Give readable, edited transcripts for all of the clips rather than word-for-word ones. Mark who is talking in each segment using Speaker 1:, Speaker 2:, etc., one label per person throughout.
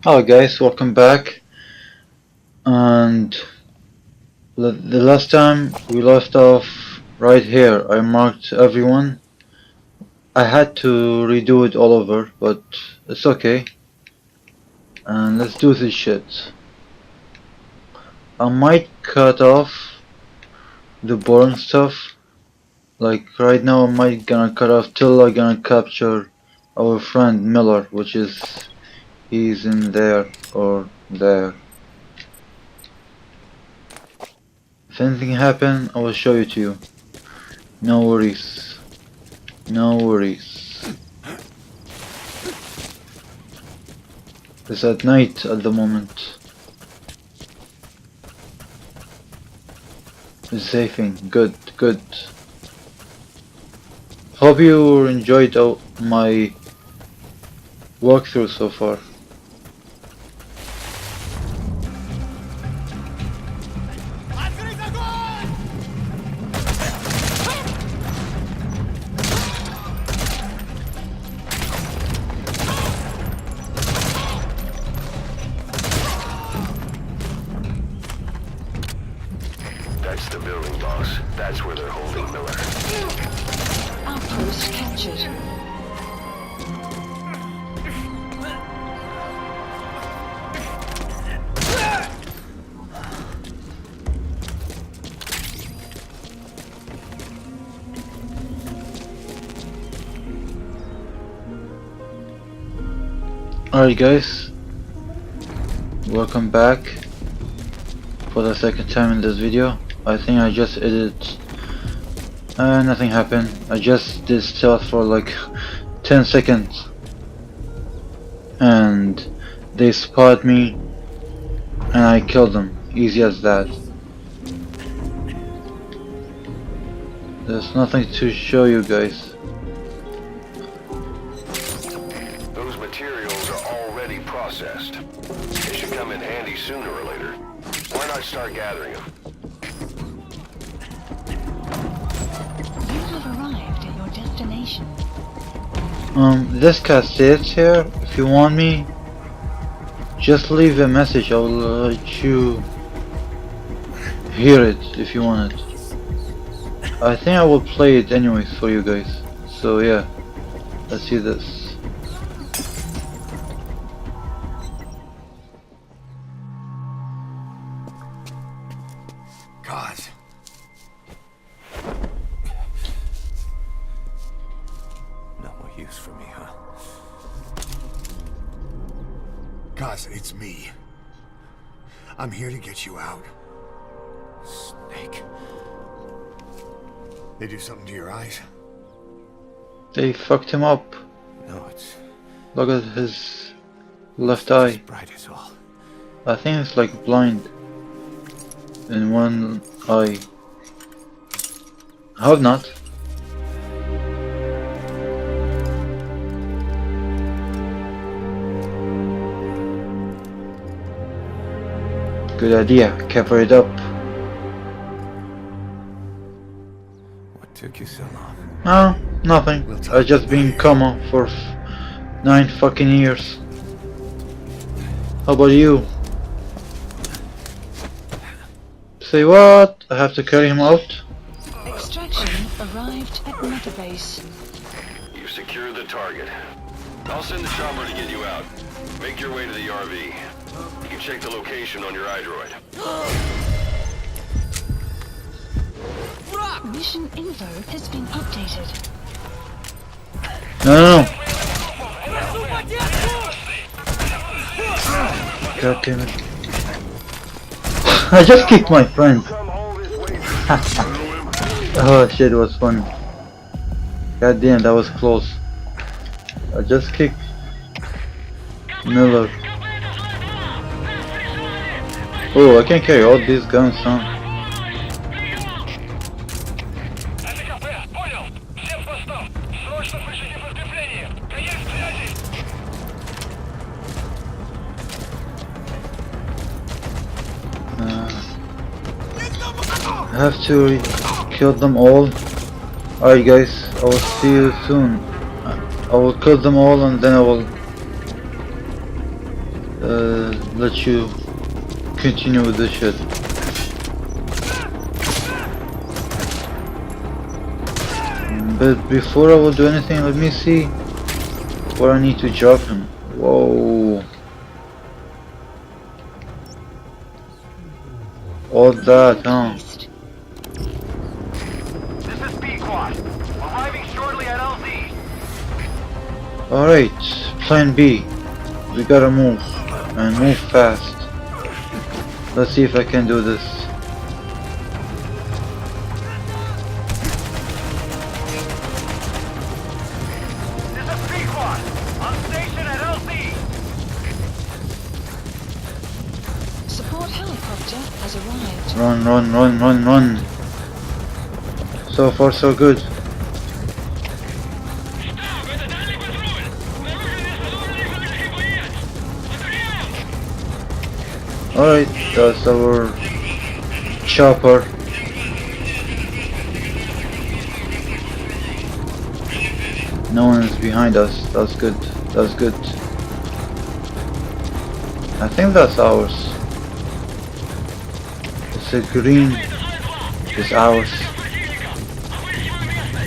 Speaker 1: Hello guys, welcome back. And the last time we left off right here, I marked everyone. I had to redo it all over, but it's okay. And let's do this shit. I might cut off the boring stuff. Like right now I might gonna cut off till I gonna capture our friend Miller, which is he's in there or there. If anything happen, I will show it to you. No worries. No worries. It's at night at the moment. It's safing. Good, good. Hope you enjoyed my walkthrough so far.
Speaker 2: That's the building, boss. That's where they're holding Miller.
Speaker 3: Outpost captured.
Speaker 1: Alright guys, welcome back for the second time in this video. I think I just edited nothing happened. I just did stealth for like 10 seconds and they spot me and I killed them. Easy as that. There's nothing to show you guys.
Speaker 2: Those materials are already processed. They should come in handy sooner or later. Why not start gathering them?
Speaker 3: You have arrived at your destination.
Speaker 1: This cassette here, if you want me, just leave a message. I will let you hear it if you want it. I think I will play it anyways for you guys. So yeah, let's see this.
Speaker 4: God. No more use for me, huh? Guys, it's me. I'm here to get you out. Snake. They do something to your eyes?
Speaker 1: They fucked him up.
Speaker 4: No, it's
Speaker 1: Look at his left eye.
Speaker 4: as bright as all.
Speaker 1: I think it's like blind in one eye. I hope not. Good idea, cover it up.
Speaker 4: What took you so long?
Speaker 1: Oh, nothing. I just been in coma for 9 fucking years. How about you? Say what? I have to carry him out?
Speaker 3: Extraction arrived at Metabase.
Speaker 2: You secured the target. I'll send the chopper to get you out. Make your way to the RV. You can check the location on your iDroid.
Speaker 3: Mission info has been updated.
Speaker 1: No. God damn it. I just kicked my friend. Oh shit, it was funny. God damn, that was close. I just kicked Miller. Oh, I can carry all these guns, huh? I have to kill them all. Alright guys, I will see you soon. I will kill them all and then I will let you continue with the shit. But before I will do anything, let me see where I need to drop him. Whoa. All that, huh?
Speaker 3: East.
Speaker 2: This is Pequod. Arriving shortly at LZ.
Speaker 1: Alright, plan B. We gotta move. And move fast. Let's see if I can do this.
Speaker 2: This is Pequod. On station at LZ.
Speaker 3: Support helicopter has arrived.
Speaker 1: Run, run, run, run, run. So far so good. Alright, that's our chopper. No one is behind us. That's good. That's good. I think that's ours. It's a green. It's ours.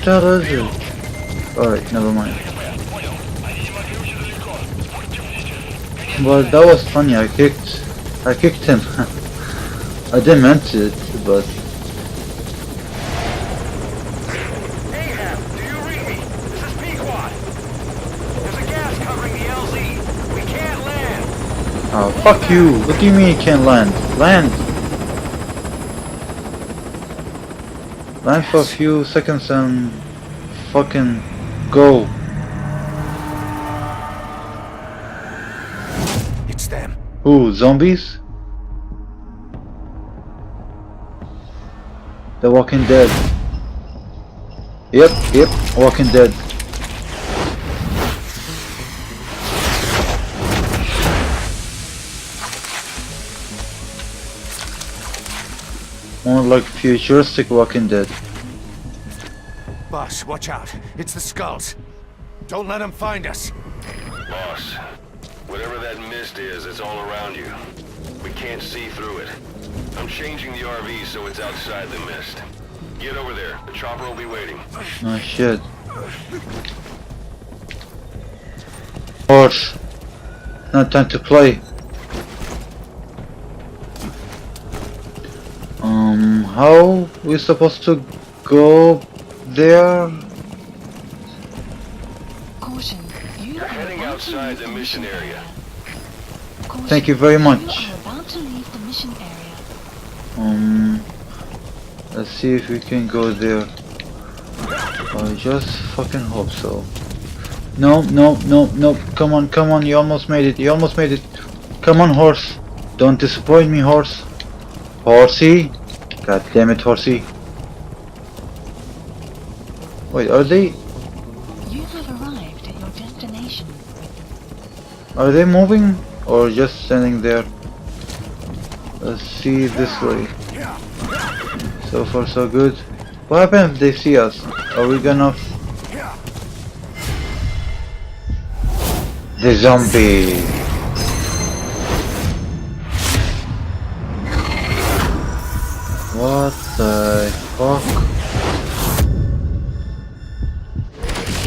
Speaker 1: That is it. Alright, never mind. But that was funny. I kicked him. I didn't mean it, but
Speaker 2: Ahab, do you read me? This is Pequod. There's a gas covering the LZ. We can't land.
Speaker 1: oh fuck you! What do you mean you can't land? Land! Land for a few seconds and fucking go.
Speaker 4: It's them.
Speaker 1: Who? Zombies? The Walking Dead. Yep, Walking Dead. More like futuristic Walking Dead.
Speaker 4: Boss, watch out. It's the skulls. Don't let them find us.
Speaker 2: Boss, whatever that mist is, it's all around you. We can't see through it. I'm changing the RV so it's outside the mist. Get over there. The chopper will be waiting.
Speaker 1: Oh shit. Horse. Not time to play. How we supposed to go there?
Speaker 3: Caution. You
Speaker 2: You're
Speaker 3: are
Speaker 2: heading
Speaker 3: about to
Speaker 2: outside
Speaker 3: leave
Speaker 2: the mission area.
Speaker 3: Caution.
Speaker 1: Thank you very
Speaker 3: You
Speaker 1: much.
Speaker 3: are about to leave the mission area.
Speaker 1: Let's see if we can go there. I just fucking hope so. No. Come on. You almost made it. Come on, horse. Don't disappoint me, horse. Horsey. God damn it, horsey. Wait, are they
Speaker 3: You have arrived at your destination.
Speaker 1: moving or just standing there? Let's see this way. So far so good. What happens if they see us? Are we gonna the zombie? What the fuck?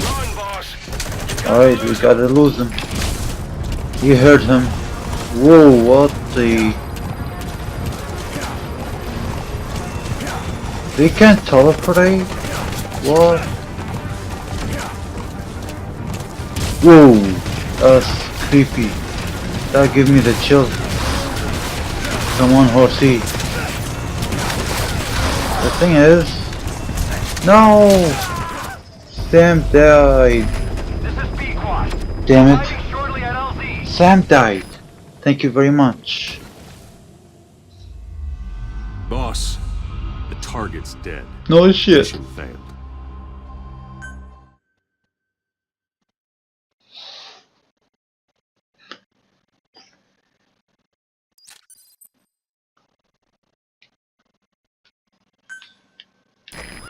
Speaker 2: Run, boss!
Speaker 1: Alright, we gotta lose him. You heard him. Whoa, what the... They can't teleport? What? Whoa, that's creepy. That give me the chills. Come on, horsey. The thing is... No! Sam died.
Speaker 2: This is Pequod.
Speaker 1: Damn it.
Speaker 2: Arriving shortly at LZ.
Speaker 1: Sam died. Thank you very much.
Speaker 5: Boss, the target's dead.
Speaker 1: No shit.
Speaker 5: Mission failed.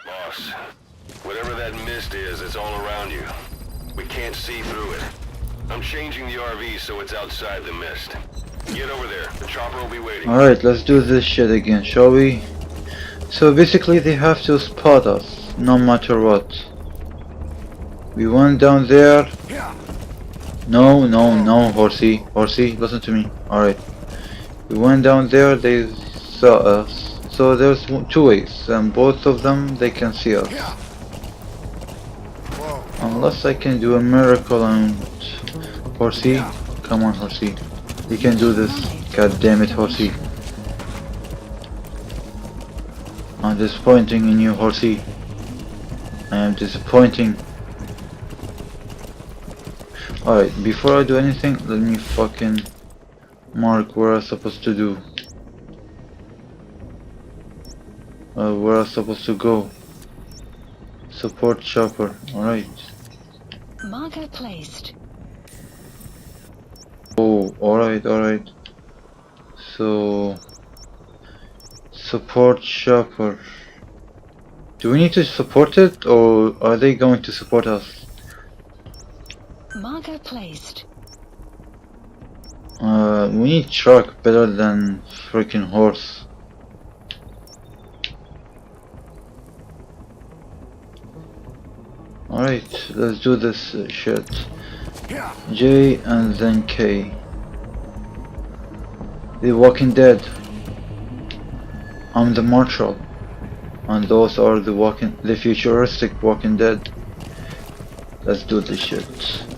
Speaker 2: Boss, whatever that mist is, it's all around you. We can't see through it. I'm changing the RV so it's outside the mist. Get over there. The chopper will be waiting.
Speaker 1: Alright, let's do this shit again, shall we? So basically they have to spot us, no matter what. We went down there. No, no, no, horsey. Horsey, listen to me. Alright. We went down there, they saw us. So there's two ways, and both of them they can see us. Unless I can do a miracle and... Horsey? Come on, Horsey. You can do this. God damn it, Horsey. I'm disappointing in you, Horsey. I am disappointing. Alright, before I do anything, let me fucking mark where I'm supposed to do. Where I'm supposed to go. Support chopper, alright.
Speaker 3: Marker placed.
Speaker 1: Oh, alright, alright. So... Support chopper. Do we need to support it, or are they going to support us?
Speaker 3: Marker placed.
Speaker 1: We need truck better than freaking horse. Alright, let's do this shit. J and then K. The Walking Dead. I'm the Marshal. And those are the futuristic Walking Dead. Let's do this shit.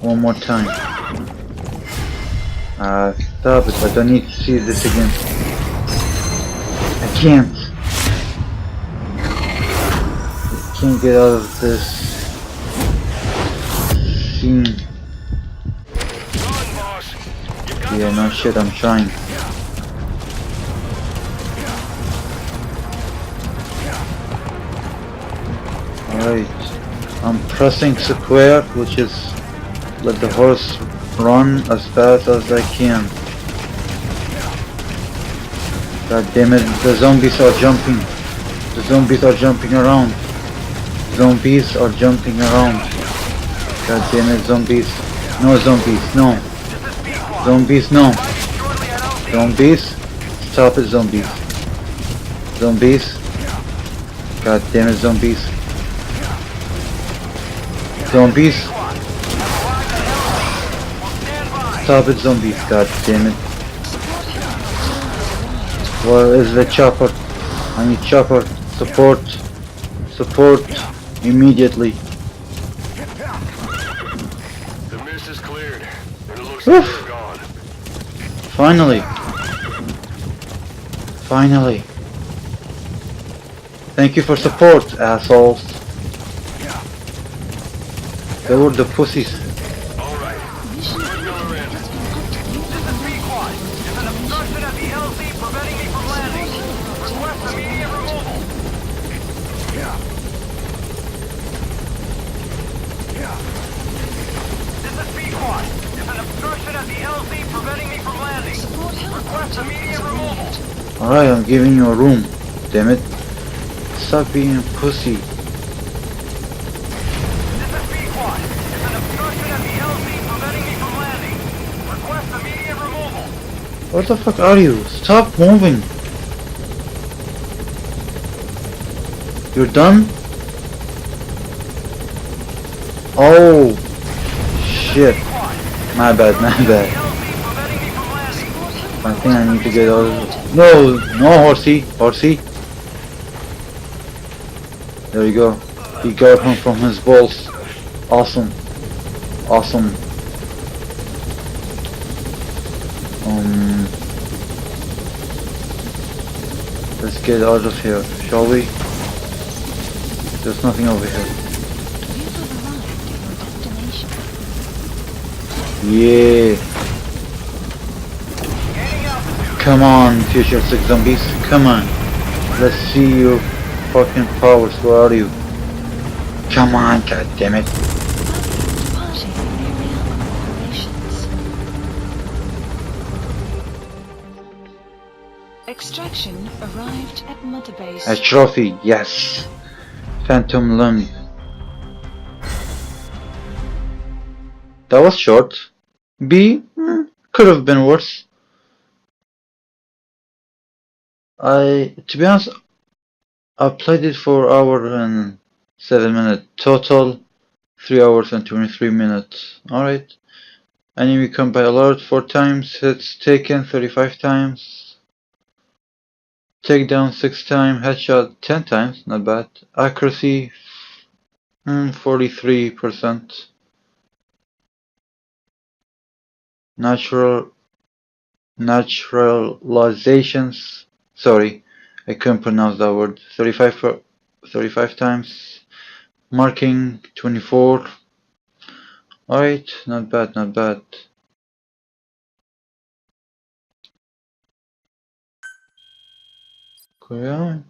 Speaker 1: One more time. Stop it, I don't need to see this again. I can't. I can't get out of this scene. Yeah, no shit, I'm trying. Alright. I'm pressing square, which is let the horse run as fast as I can. God damn it, the zombies are jumping. The zombies are jumping around. Zombies are jumping around. God damn it, zombies. No zombies, no. Zombies, no. Zombies. Stop it, zombies. Zombies. God damn it, zombies. Zombies. Stop it, zombies. God damn it. Where is the chopper? I need chopper. Support. Support. Immediately.
Speaker 2: The mist is cleared, and it looks like they're gone.
Speaker 1: Finally. Finally. Thank you for support, assholes. They were the pussies.
Speaker 2: Alright.
Speaker 3: Mission
Speaker 2: Miller in.
Speaker 6: This is B-Quad. There's an obstruction at the LZ preventing me from landing. Request immediate removal. This is B-Quad. There's an obstruction at the LZ preventing me from landing.
Speaker 3: support help.
Speaker 6: Request immediate removal.
Speaker 1: Alright, I'm giving you a room. Damn it. Stop being a pussy.
Speaker 6: This is B-Quad. There's an obstruction at the LZ preventing me from landing. Request immediate removal.
Speaker 1: Where the fuck are you? Stop moving. You're done? Oh shit. My bad, my bad. I think I need to get out of No, no horsey, horsey. There you go. He got him from his balls. Awesome. Awesome. Let's get out of here, shall we? There's nothing over here.
Speaker 3: You have arrived at your destination.
Speaker 1: Yeah. Come on, futuristic zombies. Come on. Let's see your fucking powers. Where are you? Come on, god damn it.
Speaker 3: Departing area of operations. Extraction arrived at Mother Base.
Speaker 1: A trophy, yes. Phantom limb. That was short. B, could have been worse. To be honest, I played it for hour and 7 minutes. Total 3 hours and 23 minutes. Alright. Enemy combat alert 4 times. Hits taken 35 times. Takedown 6 times. Headshot 10 times. Not bad. Accuracy 43%. Naturalizations. Sorry, I couldn't pronounce that word. 35 times. Marking 24. Alright, not bad, not bad. Korea.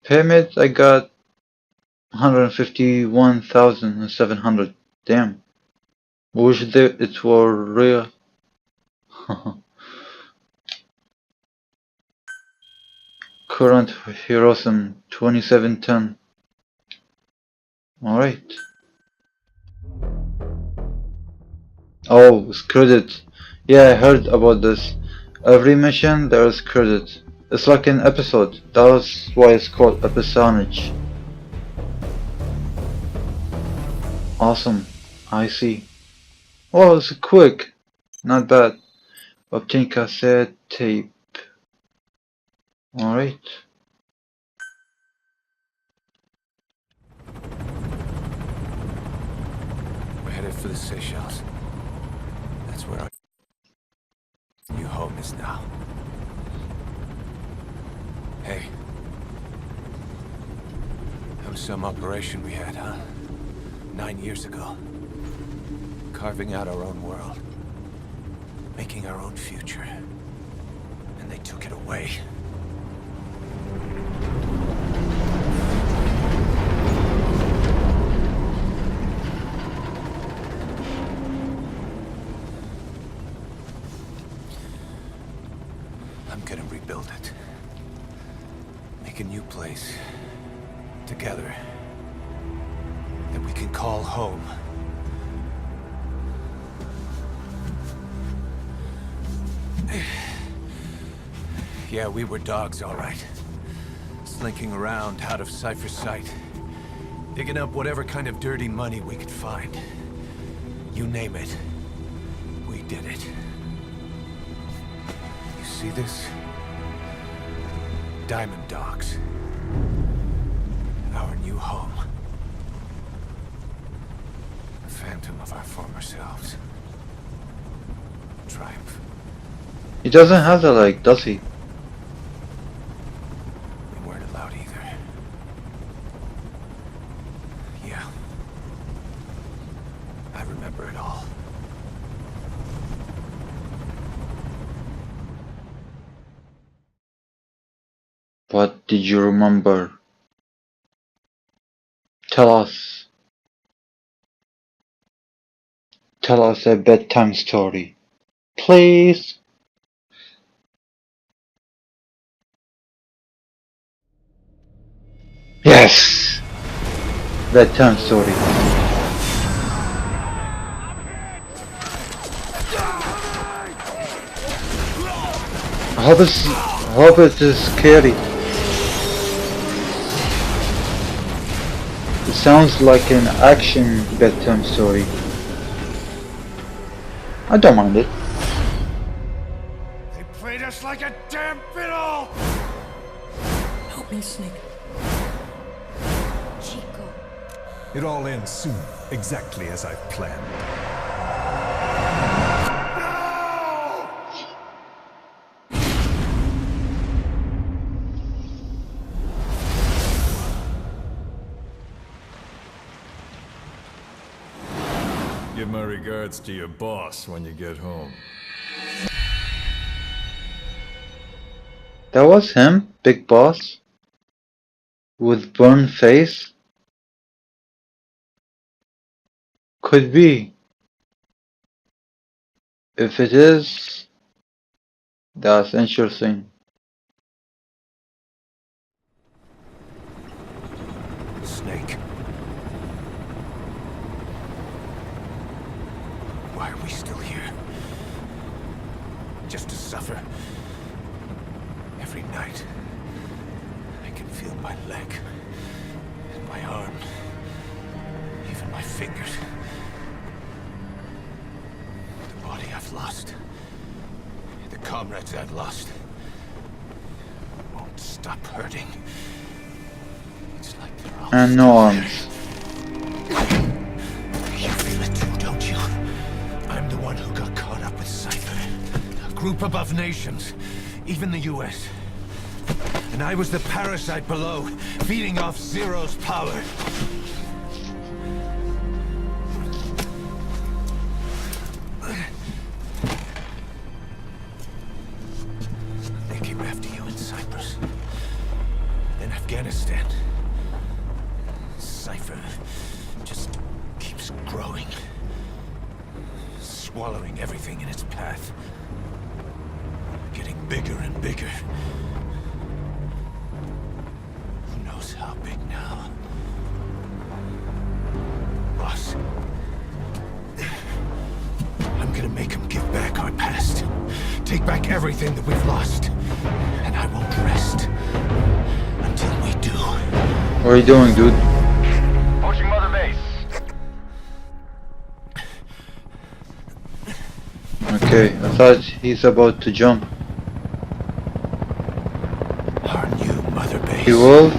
Speaker 1: Payment, I got 151,700. Damn. Wish it were real. Current Hirosim 2710. Alright. Oh, it's credit. Yeah, I heard about this. Every mission there is credit. It's like an episode. That's why it's called episodage. Awesome. I see. Oh, it's quick. Not bad. Obtain cassette tape. Alright.
Speaker 4: We're headed for the Seychelles. That's where our new home is now. Hey. That was some operation we had, huh? 9 years ago. Carving out our own world. Making our own future. And they took it away. I'm gonna rebuild it. Make a new place. Together. That we can call home. Yeah, we were dogs, all right. Slinking around out of Cypher's sight. Digging up whatever kind of dirty money we could find. You name it. We did it. You see this? Diamond Dogs. Our new home. A phantom of our former selves. Triumph.
Speaker 1: He doesn't have the leg, does he?
Speaker 4: We weren't allowed either. Yeah. I remember it all.
Speaker 1: What did you remember? Tell us. Tell us a bedtime story. Please. Yes! Bedtime story. I hope it is scary. It sounds like an action bedtime story. I don't mind it.
Speaker 4: They played us like a damn fiddle!
Speaker 7: Help me, Snake. Chico.
Speaker 8: It all ends soon, exactly as I've planned.
Speaker 5: Give my regards to your boss when you get home.
Speaker 1: That was him, Big Boss? With burned face? Could be. If it is, that's interesting.
Speaker 4: Snake. Why are we still here? just to suffer. Every night, I can feel my leg, and my arm, even my fingers. The body I've lost, the comrades I've lost, won't stop hurting. It's like they're all
Speaker 1: And no arms.
Speaker 4: You feel it too, don't you? I'm the one who got caught up with Cypher. A group above nations, even the US. And I was the parasite below, feeding off Zero's power. They came after you in Cyprus. Then Afghanistan. Cypher just keeps growing. Swallowing everything in its path. Getting bigger and bigger. Who knows how big now? Boss. I'm gonna make him give back our past. Take back everything that we've lost. And I won't rest until we do.
Speaker 1: What are you doing, dude?
Speaker 6: Approaching Mother Base.
Speaker 1: Okay, I thought he's about to jump.
Speaker 4: Our new Mother Base.
Speaker 1: He will?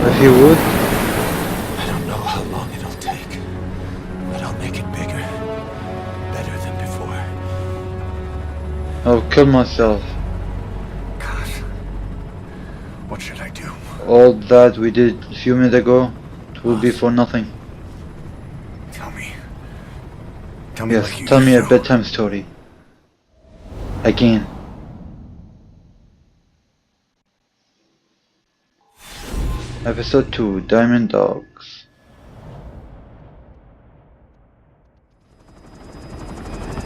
Speaker 1: If he would?
Speaker 4: I don't know how long it'll take, but I'll make it bigger. Better than before.
Speaker 1: I'll kill myself.
Speaker 4: God. What should I do?
Speaker 1: All that we did a few minutes ago, it will be for nothing.
Speaker 4: Tell me. Tell me
Speaker 1: Yes,
Speaker 4: what you
Speaker 1: tell me a
Speaker 4: know.
Speaker 1: bedtime story. Again. Episode 2, Diamond Dogs.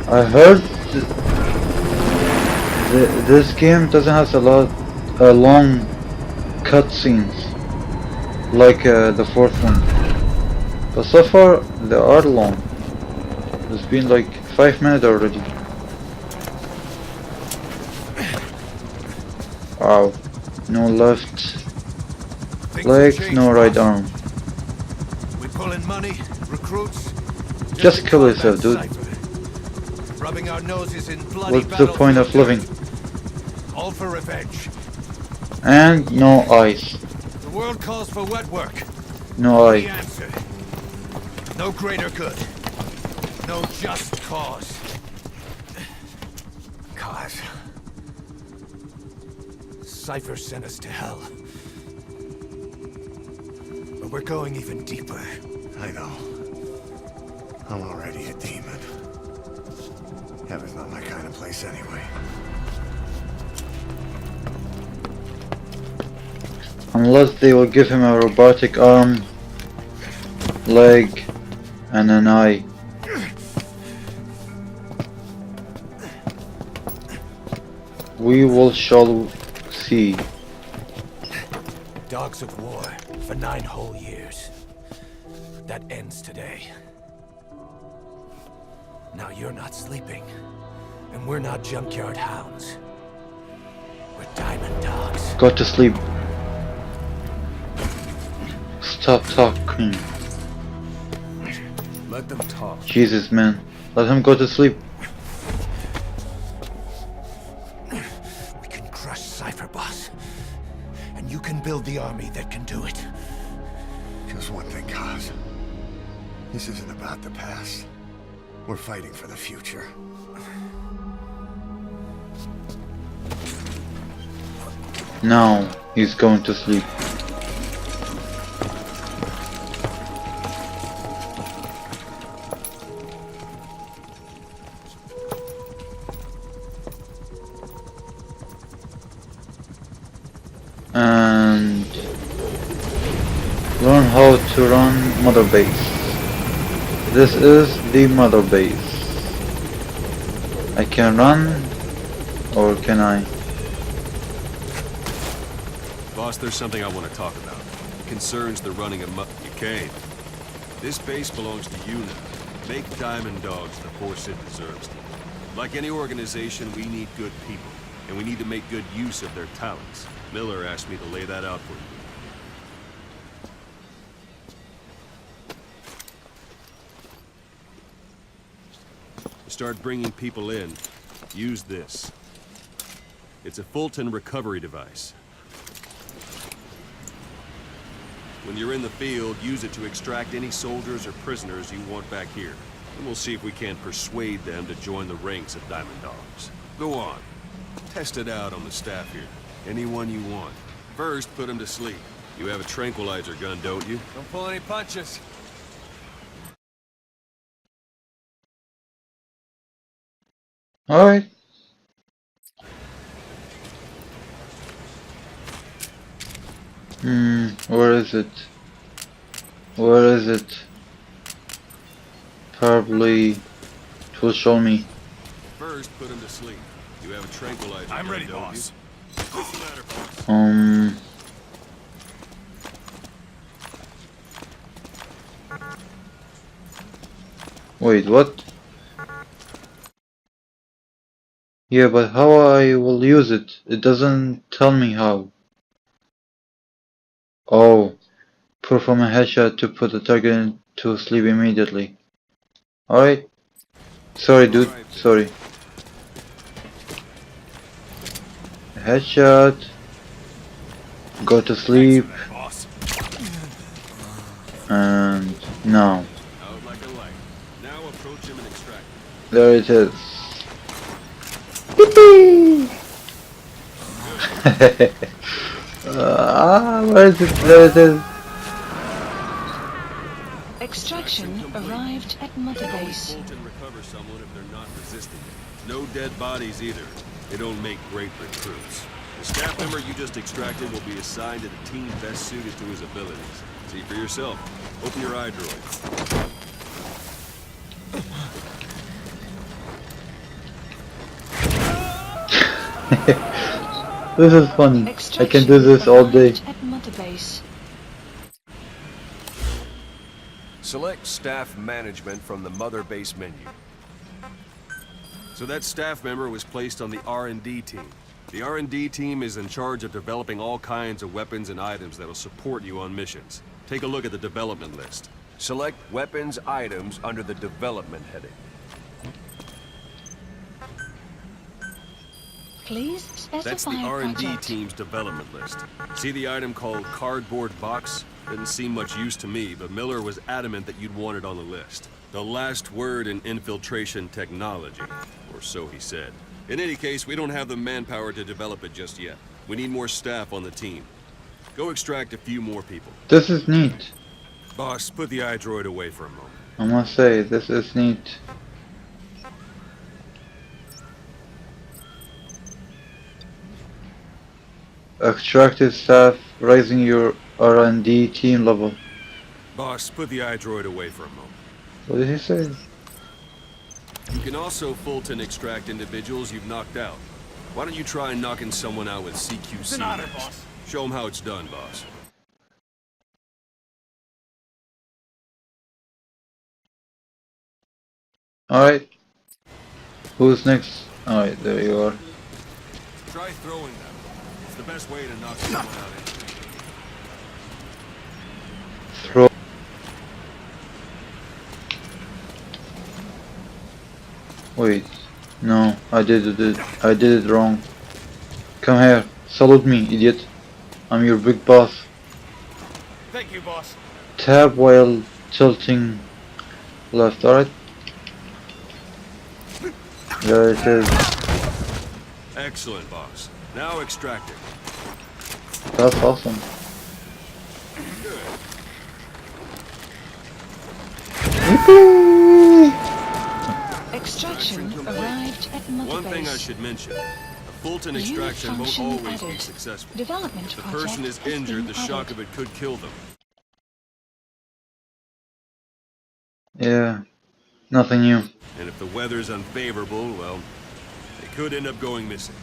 Speaker 1: I heard this game doesn't have long cutscenes like the fourth one, but so far they are long. It's been like 5 minutes already. Wow, no left
Speaker 4: Things have
Speaker 1: leg,
Speaker 4: changed,
Speaker 1: no right
Speaker 4: boss.
Speaker 1: arm.
Speaker 4: We pull in money, recruits.
Speaker 1: Just
Speaker 4: to
Speaker 1: kill
Speaker 4: combat
Speaker 1: yourself, dude.
Speaker 4: Cypher. Rubbing our noses in bloody
Speaker 1: What's the point of living?
Speaker 4: All for revenge.
Speaker 1: And no eyes.
Speaker 4: The world calls for wet work.
Speaker 1: No
Speaker 4: The
Speaker 1: eye.
Speaker 4: answer. No greater good. No just cause. Cause. Cypher sent us to hell. But we're going even deeper.
Speaker 9: I know. I'm already a demon. Heaven's not my kind of place anyway.
Speaker 1: Unless they will give him a robotic arm, leg, and an eye. We will shall see.
Speaker 4: Dogs of war for 9 whole years. That ends today. Now you're not sleeping, and we're not junkyard hounds. We're diamond dogs.
Speaker 1: Go to sleep. Stop talking.
Speaker 5: Let them talk.
Speaker 1: Jesus, man. Let him go to sleep.
Speaker 4: We can crush Cypher, boss. And you can build the army that can do it.
Speaker 9: Just one thing, Kaz. This isn't about the past. We're fighting for the future.
Speaker 1: Now he's going to sleep. And learn how to run Mother Base. This is the Mother Base. I can run, or can I?
Speaker 10: Boss, there's something I want to talk about. It concerns the running of You came. This base belongs to you now. Make Diamond Dogs the force it deserves. Like any organization, we need good people, and we need to make good use of their talents. Miller asked me to lay that out for you. To start bringing people in, use this. It's a Fulton recovery device. When you're in the field, use it to extract any soldiers or prisoners you want back here. And we'll see if we can't persuade them to join the ranks of Diamond Dogs. Go on. Test it out on the staff here. Anyone you want. First, put them to sleep. You have a tranquilizer gun, don't you?
Speaker 4: Don't pull any punches.
Speaker 1: Alright. Where is it? Where is it? Probably it will show me.
Speaker 10: First, put him to sleep. You have a tranquilizer
Speaker 5: I'm
Speaker 10: gun,
Speaker 5: ready,
Speaker 10: don't
Speaker 5: boss.
Speaker 10: you? What's the matter, boss?
Speaker 1: Wait, what? Yeah, but how I will use it? It doesn't tell me how. Oh, perform a headshot to put the target to sleep immediately. Alright. Sorry, dude. Sorry. Headshot. Go to sleep.
Speaker 5: Boss.
Speaker 1: And now.
Speaker 10: Out like a light. Now approach him and extract him.
Speaker 1: There it is. Yippee! Where is it? There it is.
Speaker 3: Extraction arrived at Mother Base.
Speaker 10: Fulton recover someone if they're not resisting it. No dead bodies either. They don't make great recruits. The staff member you just extracted will be assigned to the team best suited to his abilities. See for yourself. Open your eye droid.
Speaker 1: This is funny. I can do this all day.
Speaker 3: At Mother Base.
Speaker 11: Select staff management from the Mother Base menu.
Speaker 10: So that staff member was placed on the R&D team. The R&D team is in charge of developing all kinds of weapons and items that'll support you on missions. Take a look at the development list.
Speaker 11: Select weapons items under the development heading.
Speaker 3: Please specify
Speaker 10: That's the R&D
Speaker 3: project.
Speaker 10: team's development list. See the item called cardboard box? Didn't seem much use to me, but Miller was adamant that you'd want it on the list. The last word in infiltration technology, or so he said. In any case, we don't have the manpower to develop it just yet. We need more staff on the team. Go extract a few more people.
Speaker 1: This is neat.
Speaker 10: Boss, put the iDroid away for a moment.
Speaker 1: I must say, this is neat. Extractive staff, raising your R&D team level.
Speaker 10: Boss, put the iDroid away for a moment.
Speaker 1: What did he say?
Speaker 10: You can also Fulton extract individuals you've knocked out. Why don't you try knocking someone out with CQC next?
Speaker 5: Boss.
Speaker 10: Show them how it's done, boss.
Speaker 1: Alright. Who's next? Alright, there you are.
Speaker 10: Try throwing them. It's the best way to knock someone out.
Speaker 1: Throw. Wait. No, I did it wrong. Come here. Salute me, idiot. I'm your big boss.
Speaker 5: Thank you, boss.
Speaker 1: Tab while tilting left, alright? There it is.
Speaker 10: Excellent, boss. Now extract it.
Speaker 1: That's awesome.
Speaker 3: Extraction arrived at Mother
Speaker 10: One thing I
Speaker 3: Base.
Speaker 10: should mention. A Fulton
Speaker 3: Unit
Speaker 10: extraction won't
Speaker 3: function
Speaker 10: always be
Speaker 3: added.
Speaker 10: successful.
Speaker 3: Development
Speaker 10: If the
Speaker 3: project
Speaker 10: person is
Speaker 3: has
Speaker 10: injured,
Speaker 3: been
Speaker 10: the shock
Speaker 3: added.
Speaker 10: of it could kill them.
Speaker 1: Yeah. Nothing new.
Speaker 10: And if the weather's unfavorable, well, they could end up going missing.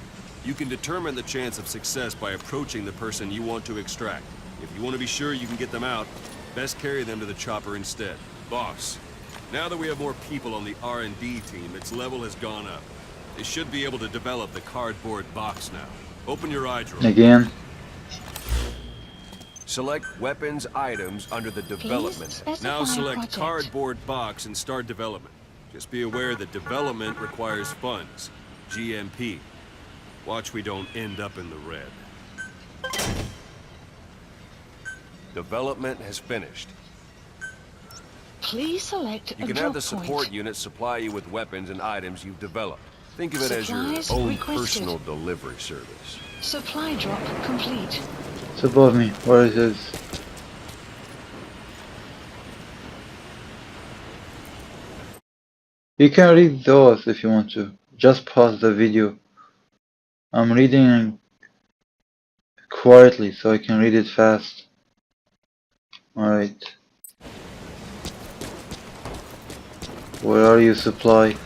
Speaker 10: You can determine the chance of success by approaching the person you want to extract. If you want to be sure you can get them out, best carry them to the chopper instead. Boss, now that we have more people on the R&D team, its level has gone up. They should be able to develop the cardboard box now. Open your eye drawer.
Speaker 1: Again.
Speaker 11: Select weapons items under the development.
Speaker 3: Specify
Speaker 10: Now select
Speaker 3: project.
Speaker 10: cardboard box and start development. Just be aware that development requires funds. GMP. Watch we don't end up in the red.
Speaker 11: Development has finished.
Speaker 3: Please select
Speaker 11: You
Speaker 3: a
Speaker 11: can
Speaker 3: drop
Speaker 11: have the support
Speaker 3: point.
Speaker 11: unit supply you with weapons and items you've developed. Think of it as your
Speaker 3: Supplies
Speaker 11: own
Speaker 3: requested.
Speaker 11: personal delivery service.
Speaker 3: Supply drop complete.
Speaker 1: It's above me. Where it is? You can read those if you want to. Just pause the video. I'm reading quietly so I can read it fast. Alright. Where are you, supply?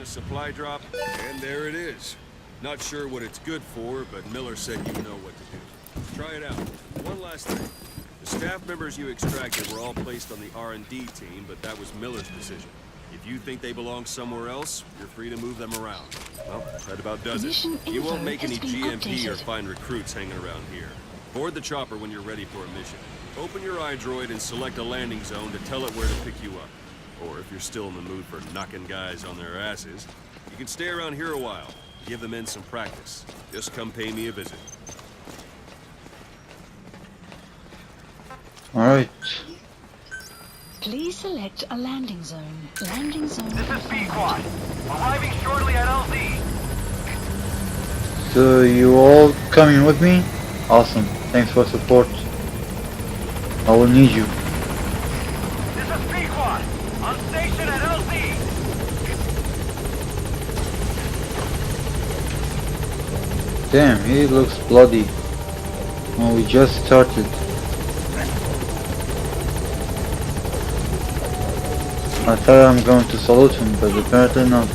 Speaker 10: Supply drop, and there it is. Not sure what it's good for, but Miller said you know what to do. Try it out. One last thing. The staff members you extracted were all placed on the R&D team, but that was Miller's decision. If you think they belong somewhere else, you're free to move them around. Well, that about does it.
Speaker 3: Mission
Speaker 10: You won't
Speaker 3: info
Speaker 10: make any
Speaker 3: has been
Speaker 10: GMP or
Speaker 3: updated.
Speaker 10: find recruits hanging around here. Board the chopper when you're ready for a mission. Open your iDroid and select a landing zone to tell it where to pick you up. Or if you're still in the mood for knocking guys on their asses, you can stay around here a while. Give the men some practice. Just come pay me a visit.
Speaker 1: Alright.
Speaker 3: Please select a landing zone. Landing zone.
Speaker 6: This is B-Quad. Arriving shortly at LZ.
Speaker 1: So you all coming with me? Awesome. Thanks for support. I will need you.
Speaker 6: This is B-Quad. On station at LZ.
Speaker 1: Damn, he looks bloody. Well, we just started. I thought I'm going to salute him, but apparently not.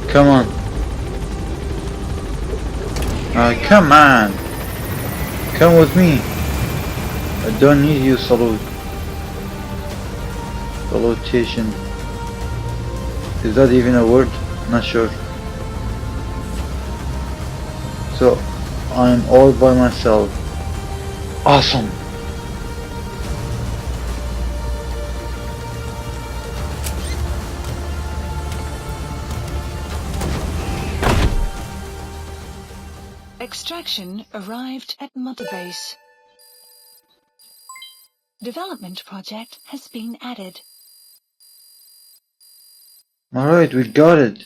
Speaker 1: Come on. Come on. Come with me. I don't need you, salute. Salutation. Is that even a word? Not sure. So, I'm all by myself. Awesome!
Speaker 3: Extraction arrived at Mother Base. Development project has been added.
Speaker 1: Alright, we got it.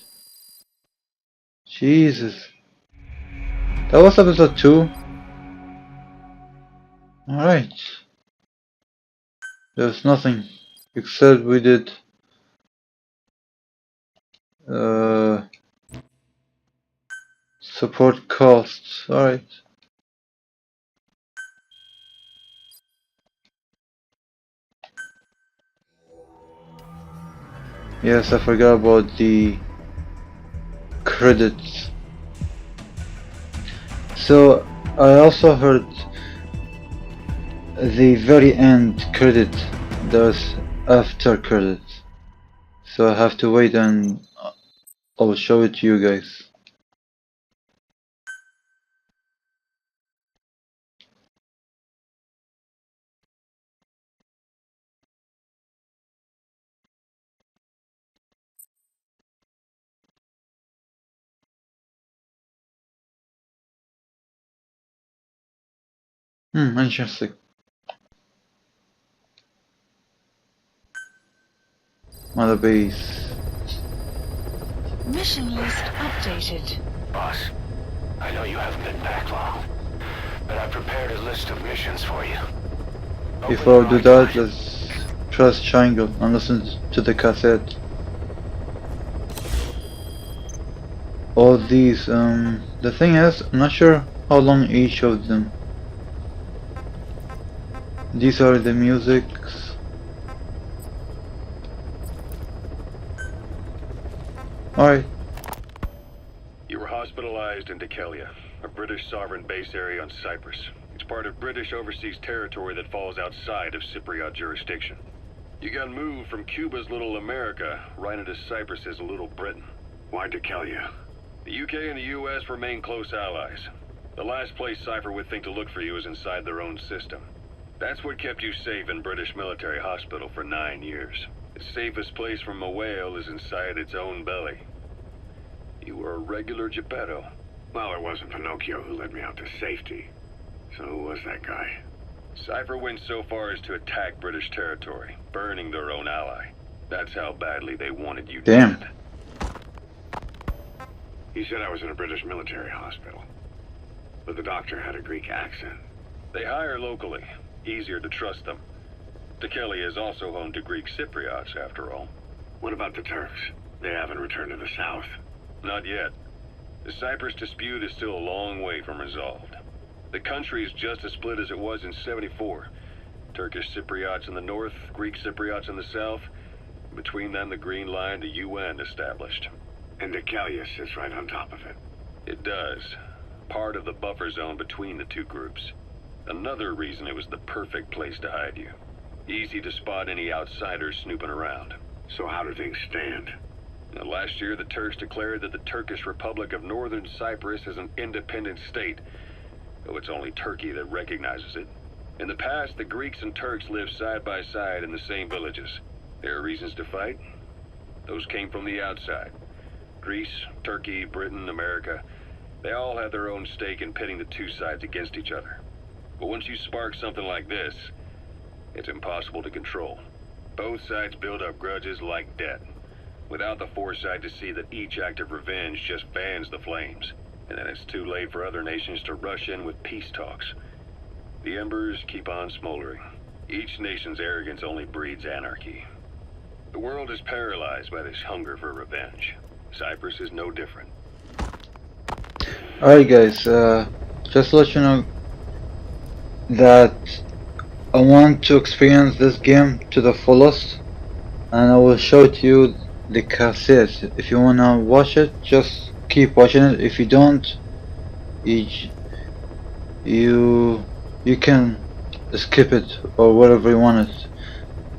Speaker 1: Jesus. That was episode 2. Alright. There's nothing except we did support costs. Alright. Yes, I forgot about the credits. So I also heard the very end credit. There's after credits. So I have to wait and I'll show it to you guys. Interesting. Mother base.
Speaker 3: Mission list updated.
Speaker 2: Boss, I know you haven't been back long, but I prepared a list of missions for you.
Speaker 1: Before I do that, let's press triangle and listen to the cassette. All these, the thing is, I'm not sure how long each of them. These are the musics. Alright.
Speaker 2: You were hospitalized in TPP, a British sovereign base area on Cyprus. It's part of British overseas territory that falls outside of Cypriot jurisdiction. You got moved from Cuba's Little America right into Cyprus's Little Britain. Why TPP? The UK and the US remain close allies. The last place Cypher would think to look for you is inside their own system. That's what kept you safe in British military hospital for 9 years. The safest place from a whale is inside its own belly. You were a regular Geppetto.
Speaker 9: Well, it wasn't Pinocchio who led me out to safety. So who was that guy?
Speaker 2: Cypher went so far as to attack British territory, burning their own ally. That's how badly they wanted you
Speaker 1: Damn.
Speaker 2: dead.
Speaker 9: He said I was in a British military hospital. But the doctor had a Greek accent.
Speaker 2: They hire locally. Easier to trust them. TPP is also home to Greek Cypriots, after all.
Speaker 9: What about the Turks? They haven't returned to the south.
Speaker 2: Not yet. The Cyprus dispute is still a long way from resolved. The country is just as split as it was in '74. Turkish Cypriots in the north, Greek Cypriots in the south. Between them, the Green Line, the UN established.
Speaker 9: And TPP sits right on top of it.
Speaker 2: It does. Part of the buffer zone between the two groups. Another reason it was the perfect place to hide you. Easy to spot any outsiders snooping around.
Speaker 9: So how do things stand?
Speaker 2: Now, last year, the Turks declared that the Turkish Republic of Northern Cyprus is an independent state, though it's only Turkey that recognizes it. In the past, the Greeks and Turks lived side by side in the same villages. There are reasons to fight. Those came from the outside. Greece, Turkey, Britain, America, they all had their own stake in pitting the two sides against each other. But once you spark something like this, it's impossible to control. Both sides build up grudges like debt, without the foresight to see that each act of revenge just fans the flames. And then it's too late for other nations to rush in with peace talks. The embers keep on smoldering. Each nation's arrogance only breeds anarchy. The world is paralyzed by this hunger for revenge. Cyprus is no different.
Speaker 1: Alright guys, just to let you know that I want to experience this game to the fullest, and I will show it to you the cassette. If you wanna watch it, just keep watching it. If you don't, you can skip it or whatever you want it.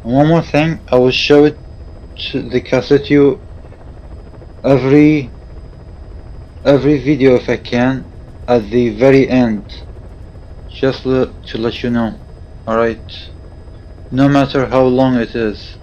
Speaker 1: And one more thing, I will show it to the cassette to you every video if I can at the very end, just to let you know. Alright, no matter how long it is.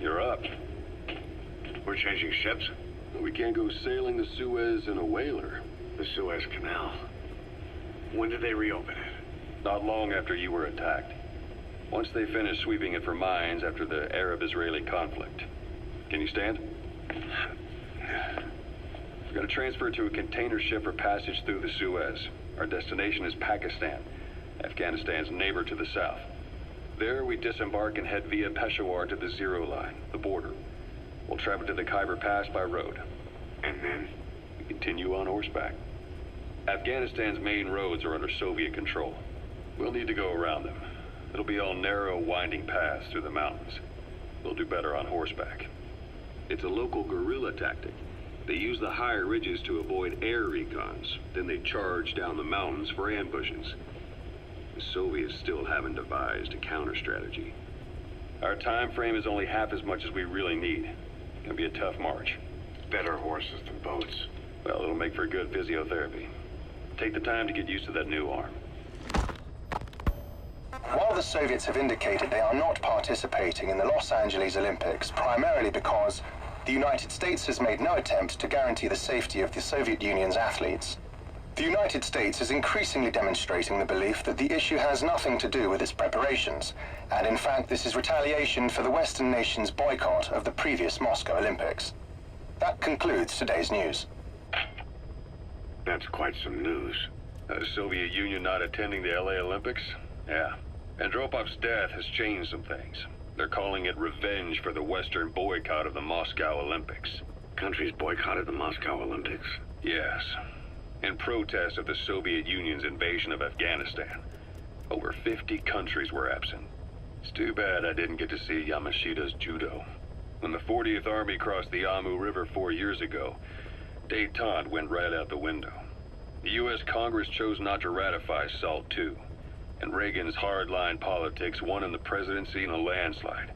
Speaker 2: You're up.
Speaker 9: We're changing ships?
Speaker 2: We can't go sailing the Suez in a whaler.
Speaker 9: The Suez Canal. When did they reopen it?
Speaker 2: Not long after you were attacked. Once they finished sweeping it for mines after the Arab-Israeli conflict. Can you stand? We're going to transfer it to a container ship for passage through the Suez. Our destination is Pakistan, Afghanistan's neighbor to the south. There we disembark and head via Peshawar to the Zero Line, the border. We'll travel to the Khyber Pass by road.
Speaker 9: And then?
Speaker 2: We continue on horseback. Afghanistan's main roads are under Soviet control. We'll need to go around them. It'll be all narrow, winding paths through the mountains. We'll do better on horseback. It's a local guerrilla tactic. They use the higher ridges to avoid air recons. Then they charge down the mountains for ambushes. The Soviets still haven't devised a counter-strategy. Our time frame is only half as much as we really need. It's gonna be a tough march.
Speaker 9: Better horses than boats.
Speaker 2: Well, it'll make for good physiotherapy. Take the time to get used to that new arm.
Speaker 12: While the Soviets have indicated they are not participating in the Los Angeles Olympics, primarily because the United States has made no attempt to guarantee the safety of the Soviet Union's athletes, the United States is increasingly demonstrating the belief that the issue has nothing to do with its preparations, and in fact this is retaliation for the Western nations' boycott of the previous Moscow Olympics. That concludes today's news.
Speaker 9: That's quite some news.
Speaker 2: The Soviet Union not attending the LA Olympics? Yeah, Andropov's death has changed some things. They're calling it revenge for the Western boycott of the Moscow Olympics.
Speaker 13: Countries boycotted the Moscow Olympics?
Speaker 2: Yes. In protest of the Soviet Union's invasion of Afghanistan. Over 50 countries were absent. It's too bad I didn't get to see Yamashita's judo. When the 40th Army crossed the Amu River 4 years ago, détente went right out the window. The U.S. Congress chose not to ratify SALT II, and Reagan's hardline politics won in the presidency in a landslide.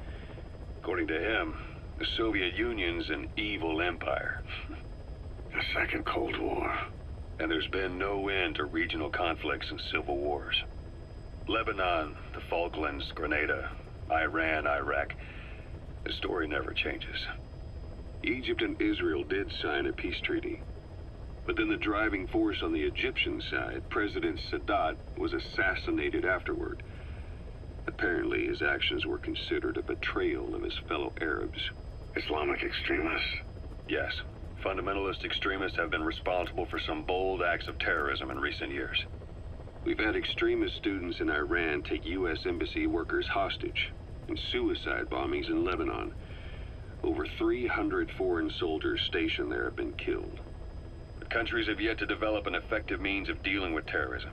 Speaker 2: According to him, the Soviet Union's an evil empire.
Speaker 13: A second Cold War.
Speaker 2: And there's been no end to regional conflicts and civil wars. Lebanon, the Falklands, Grenada, Iran, Iraq. The story never changes. Egypt and Israel did sign a peace treaty. But then the driving force on the Egyptian side, President Sadat, was assassinated afterward. Apparently, his actions were considered a betrayal of his fellow Arabs.
Speaker 13: Islamic extremists?
Speaker 2: Yes. Fundamentalist extremists have been responsible for some bold acts of terrorism in recent years. We've had extremist students in Iran take U.S. embassy workers hostage, and suicide bombings in Lebanon. Over 300 foreign soldiers stationed there have been killed. But countries have yet to develop an effective means of dealing with terrorism.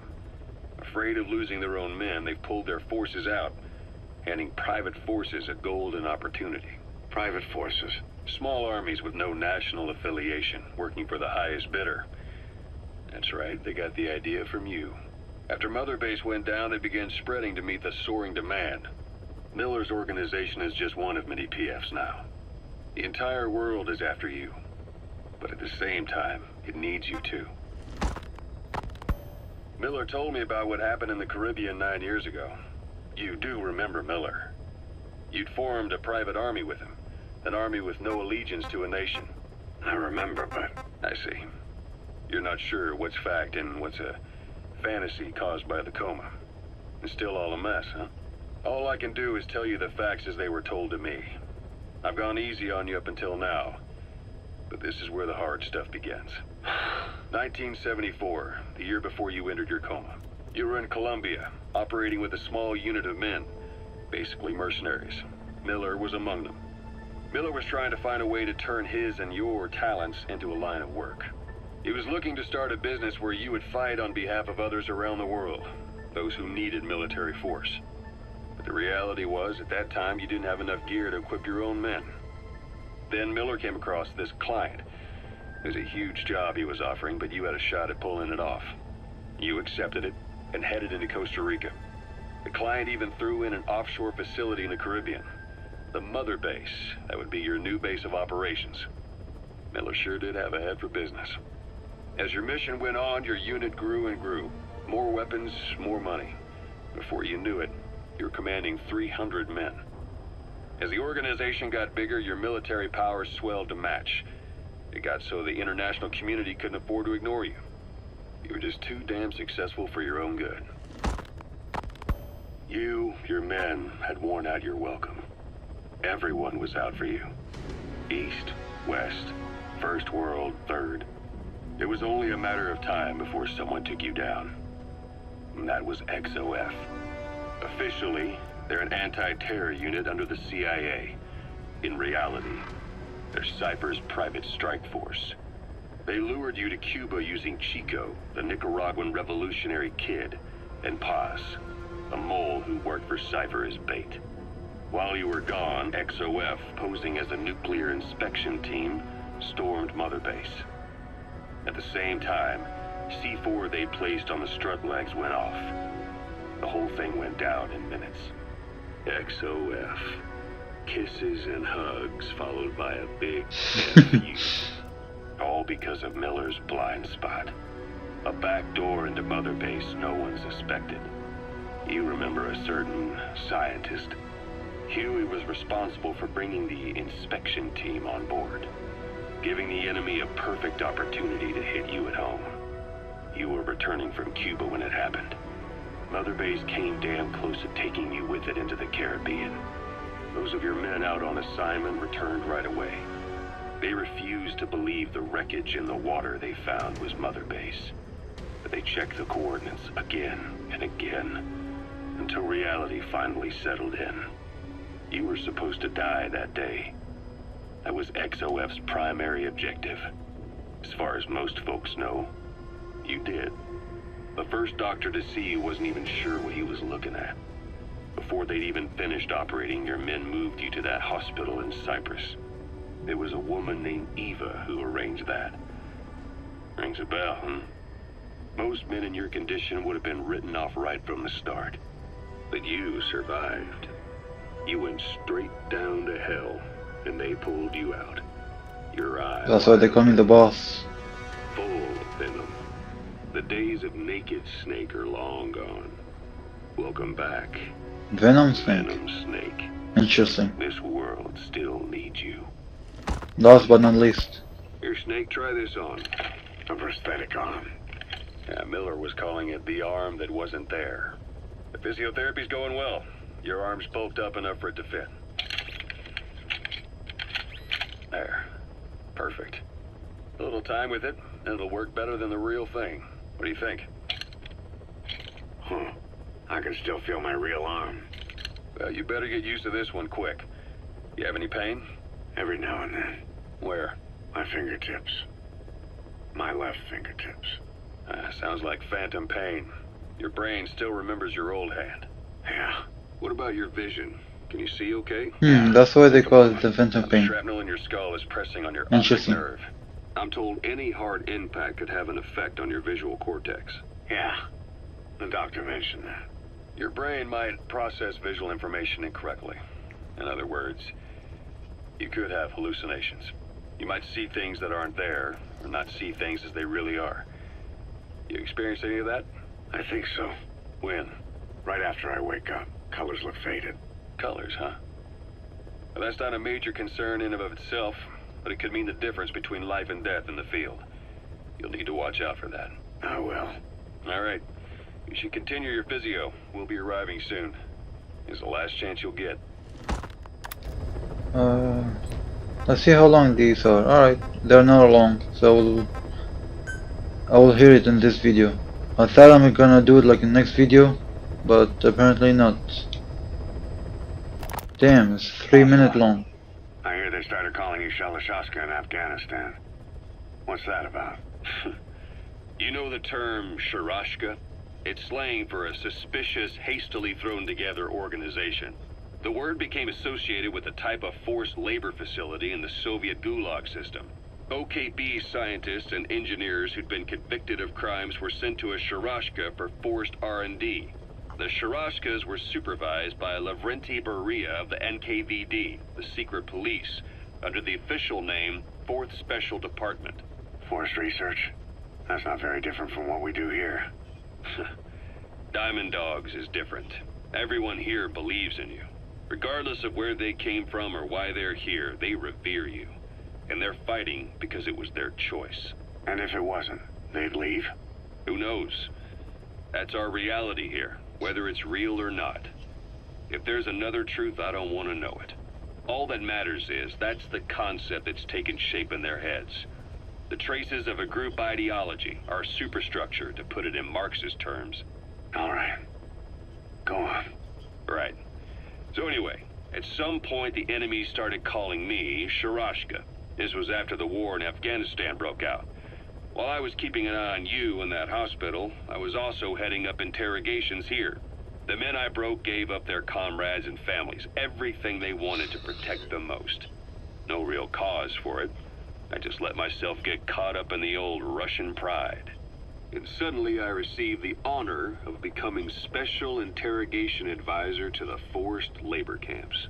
Speaker 2: Afraid of losing their own men, they've pulled their forces out, handing private forces a golden opportunity.
Speaker 13: Private forces?
Speaker 2: Small armies with no national affiliation, working for the highest bidder. That's right, they got the idea from you. After Mother Base went down, they began spreading to meet the soaring demand. Miller's organization is just one of many PFs now. The entire world is after you. But at the same time, it needs you too. Miller told me about what happened in the Caribbean 9 years ago. You do remember Miller. You'd formed a private army with him. An army with no allegiance to a nation.
Speaker 13: I remember, but...
Speaker 2: I see. You're not sure what's fact and what's a fantasy caused by the coma. It's still all a mess, huh? All I can do is tell you the facts as they were told to me. I've gone easy on you up until now, but this is where the hard stuff begins. 1974, the year before you entered your coma. You were in Colombia, operating with a small unit of men, basically mercenaries. Miller was among them. Miller was trying to find a way to turn his and your talents into a line of work. He was looking to start a business where you would fight on behalf of others around the world, those who needed military force. But the reality was, at that time, you didn't have enough gear to equip your own men. Then Miller came across this client. It was a huge job he was offering, but you had a shot at pulling it off. You accepted it and headed into Costa Rica. The client even threw in an offshore facility in the Caribbean. The Mother Base, that would be your new base of operations. Miller sure did have a head for business. As your mission went on, your unit grew and grew. More weapons, more money. Before you knew it, you were commanding 300 men. As the organization got bigger, your military powers swelled to match. It got so the international community couldn't afford to ignore you. You were just too damn successful for your own good. You, your men, had worn out your welcome. Everyone was out for you. East, West, First World, Third. It was only a matter of time before someone took you down. And that was XOF. Officially, they're an anti-terror unit under the CIA. In reality, they're Cypher's private strike force. They lured you to Cuba using Chico, the Nicaraguan revolutionary kid, and Paz, a mole who worked for Cypher as bait. While you were gone, XOF, posing as a nuclear inspection team, stormed Mother Base. At the same time, C4 they placed on the strut legs went off. The whole thing went down in minutes. XOF. Kisses and hugs followed by a big FU. All because of Miller's blind spot. A back door into Mother Base no one suspected. You remember a certain scientist. Huey was responsible for bringing the inspection team on board, giving the enemy a perfect opportunity to hit you at home. You were returning from Cuba when it happened. Mother Base came damn close to taking you with it into the Caribbean. Those of your men out on assignment returned right away. They refused to believe the wreckage in the water they found was Mother Base. But they checked the coordinates again and again,
Speaker 13: until reality finally settled in. You were supposed to die that day. That was XOF's primary objective. As far as most folks know, you did. The first doctor to see you wasn't even sure what he was looking at. Before they'd even finished operating, your men moved you to that hospital in Cyprus. It was a woman named Eva who arranged that. Rings a bell, huh? Most men in your condition would have been written off right from the start. But you survived. You went straight down to hell, and they pulled you out. Your eyes.
Speaker 1: That's why they call me the boss.
Speaker 13: Full of venom. The days of naked Snake are long gone. Welcome back.
Speaker 1: Venom Snake.
Speaker 13: Venom Snake.
Speaker 1: Interesting.
Speaker 13: This world still needs you.
Speaker 1: Last but not least.
Speaker 13: Here, Snake, try this on. A prosthetic arm. Yeah, Miller was calling it the arm that wasn't there. The physiotherapy's going well. Your arm's bulked up enough for it to fit. There. Perfect. A little time with it, and it'll work better than the real thing. What do you think? Huh. I can still feel my real arm. Well, you better get used to this one quick. You have any pain? Every now and then. Where? My fingertips. My left fingertips. Sounds like phantom pain. Your brain still remembers your old hand. Yeah. What about your vision? Can you see okay?
Speaker 1: That's why they call it the phantom pain.
Speaker 13: Shrapnel in your skull is pressing on your optic nerve. I'm told any hard impact could have an effect on your visual cortex. Yeah. The doctor mentioned that. Your brain might process visual information incorrectly. In other words, you could have hallucinations. You might see things that aren't there, or not see things as they really are. You experienced any of that? I think so. When? Right after I wake up. Colors look faded. Colors, huh? Well, that's not a major concern in and of itself, but it could mean the difference between life and death in the field. You'll need to watch out for that. I will. All right. You should continue your physio. We'll be arriving soon. It's the last chance you'll get.
Speaker 1: Let's see how long these are. Alright, they're not long, so I will hear it in this video. I thought I'm gonna do it like in the next video, but apparently not. Damn, it's 3 minutes long.
Speaker 13: I hear they started calling you Shalashaska in Afghanistan. What's that about? You know the term Sharashka? It's slang for a suspicious, hastily thrown together organization. The word became associated with a type of forced labor facility in the Soviet Gulag system. OKB scientists and engineers who'd been convicted of crimes were sent to a Sharashka for forced R&D. The Sharashkas were supervised by Lavrenti Beria of the NKVD, the secret police, under the official name 4th Special Department. Forced research? That's not very different from what we do here. Diamond Dogs is different. Everyone here believes in you. Regardless of where they came from or why they're here, they revere you. And they're fighting because it was their choice. And if it wasn't, they'd leave? Who knows? That's our reality here, whether it's real or not. If there's another truth, I don't want to know it. All that matters is that's the concept that's taken shape in their heads. The traces of a group ideology, our superstructure, to put it in Marxist terms. All right. Go on. Right. So anyway, at some point the enemy started calling me Sharashka. This was after the war in Afghanistan broke out. While I was keeping an eye on you in that hospital, I was also heading up interrogations here. The men I broke gave up their comrades and families, everything they wanted to protect them most. No real cause for it. I just let myself get caught up in the old Russian pride. And suddenly I received the honor of becoming Special Interrogation Advisor to the forced labor camps.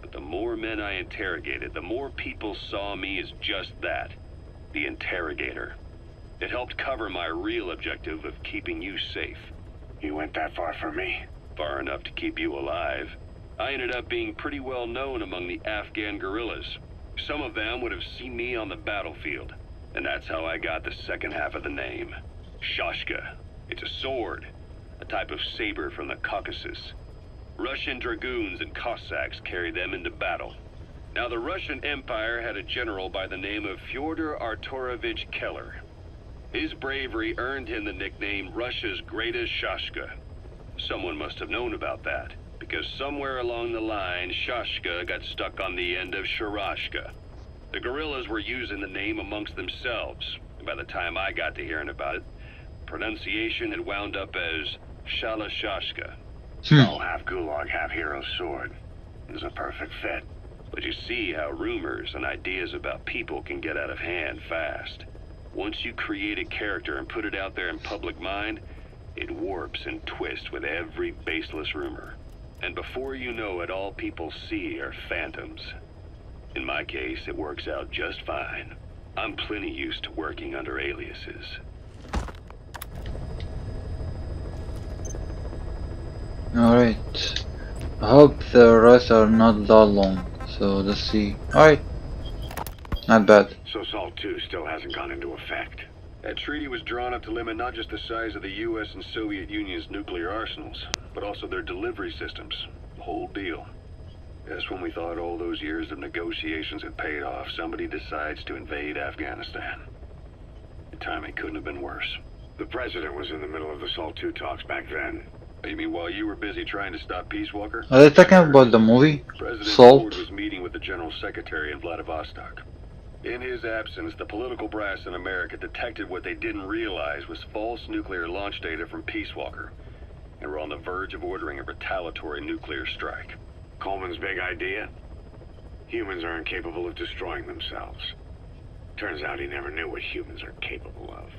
Speaker 13: But the more men I interrogated, the more people saw me as just that, the interrogator. It helped cover my real objective of keeping you safe. You went that far for me? Far enough to keep you alive. I ended up being pretty well known among the Afghan guerrillas. Some of them would have seen me on the battlefield, and that's how I got the second half of the name. Shashka. It's a sword, a type of saber from the Caucasus. Russian dragoons and Cossacks carried them into battle. Now the Russian Empire had a general by the name of Fyodor Arturovich Keller. His bravery earned him the nickname Russia's greatest Shashka. Someone must have known about that, because somewhere along the line, Shashka got stuck on the end of Sharashka. The guerrillas were using the name amongst themselves, and by the time I got to hearing about it, pronunciation had wound up as Shalashashka.
Speaker 2: So half gulag, half hero sword. It was a perfect fit.
Speaker 13: But you see how rumors and ideas about people can get out of hand fast. Once you create a character and put it out there in public mind, it warps and twists with every baseless rumor. And before you know it, all people see are phantoms. In my case, it works out just fine. I'm plenty used to working under aliases.
Speaker 1: Alright. I hope the rest are not that long. So let's see. Alright. Not bad.
Speaker 2: So SALT 2 still hasn't gone into effect.
Speaker 13: That treaty was drawn up to limit not just the size of the US and Soviet Union's nuclear arsenals, but also their delivery systems. The whole deal. Just when we thought all those years of negotiations had paid off, somebody decides to invade Afghanistan. The timing couldn't have been worse.
Speaker 2: The president was in the middle of the SALT 2 talks back then.
Speaker 13: You mean while you were busy trying to stop Peace Walker?
Speaker 1: Are they talking about the movie?
Speaker 13: President
Speaker 1: Salt?
Speaker 13: Ford was meeting with the General Secretary in Vladivostok. In his absence, the political brass in America detected what they didn't realize was false nuclear launch data from Peace Walker, and were on the verge of ordering a retaliatory nuclear strike.
Speaker 2: Coleman's big idea? Humans are incapable of destroying themselves. Turns out he never knew what humans are capable of.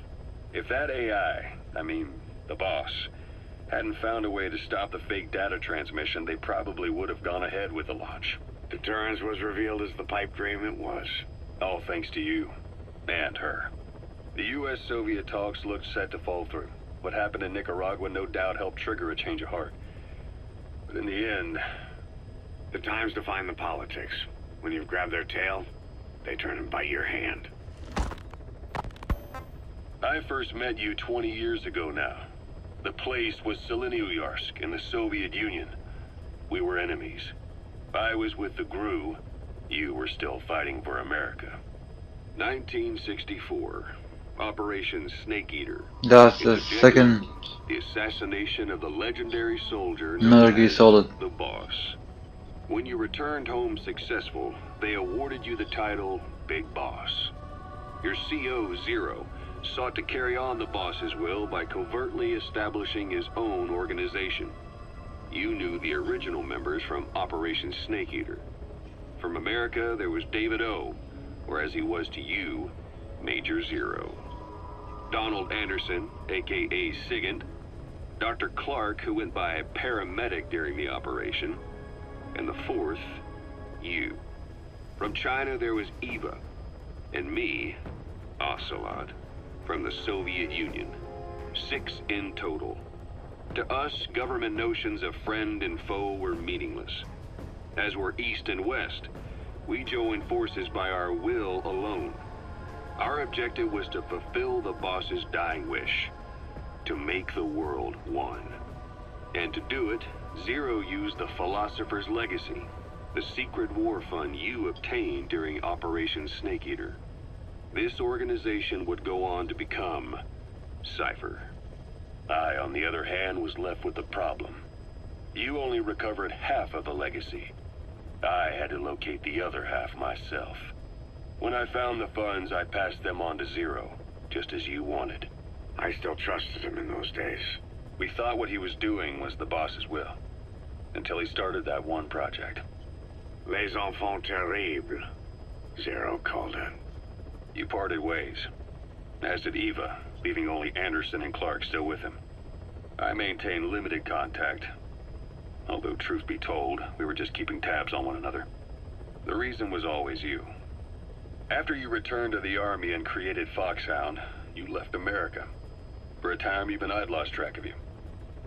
Speaker 13: If that AI, I mean, the boss, hadn't found a way to stop the fake data transmission, they probably would have gone ahead with the launch.
Speaker 2: Deterrence was revealed as the pipe dream it was.
Speaker 13: All thanks to you. And her. The US-Soviet talks looked set to fall through. What happened in Nicaragua no doubt helped trigger a change of heart. But in the end...
Speaker 2: The time's to find the politics. When you've grabbed their tail, they turn and bite your hand.
Speaker 13: I first met you 20 years ago now. The place was Selenouyarsk in the Soviet Union. We were enemies. I was with the GRU. You were still fighting for America. 1964. Operation Snake Eater.
Speaker 1: That's the second
Speaker 13: The assassination of the legendary soldier
Speaker 1: Metal Gear Solid.
Speaker 13: The Boss. When you returned home successful, they awarded you the title Big Boss. Your CO, Zero, sought to carry on the boss's will by covertly establishing his own organization. You knew the original members from Operation Snake Eater. From America, there was David O, or as he was to you, Major Zero. Donald Anderson, aka Sigint. Dr. Clark, who went by paramedic during the operation. And the fourth, you. From China, there was Eva. And me, Ocelot, from the Soviet Union. 6 in total. To us, government notions of friend and foe were meaningless. As were East and West, we joined forces by our will alone. Our objective was to fulfill the boss's dying wish, to make the world one. And to do it, Zero used the Philosopher's Legacy, the secret war fund you obtained during Operation Snake Eater. This organization would go on to become Cypher. I, on the other hand, was left with the problem. You only recovered half of the legacy. I had to locate the other half myself. When I found the funds, I passed them on to Zero, just as you wanted.
Speaker 2: I still trusted him in those days.
Speaker 13: We thought what he was doing was the boss's will, until he started that one project.
Speaker 2: Les enfants terribles, Zero called it.
Speaker 13: You parted ways, as did Eva, leaving only Anderson and Clark still with him. I maintained limited contact, although truth be told, we were just keeping tabs on one another. The reason was always you. After you returned to the Army and created Foxhound, you left America. For a time, even I'd lost track of you.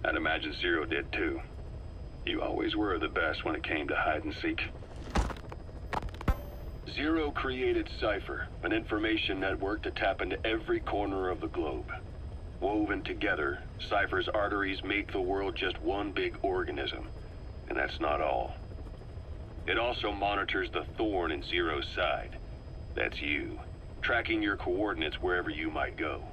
Speaker 13: I'd imagine Zero did too. You always were the best when it came to hide and seek. Zero created Cypher, an information network to tap into every corner of the globe. Woven together, Cypher's arteries make the world just one big organism. And that's not all. It also monitors the thorn in Zero's side. That's you, tracking your coordinates wherever you might go.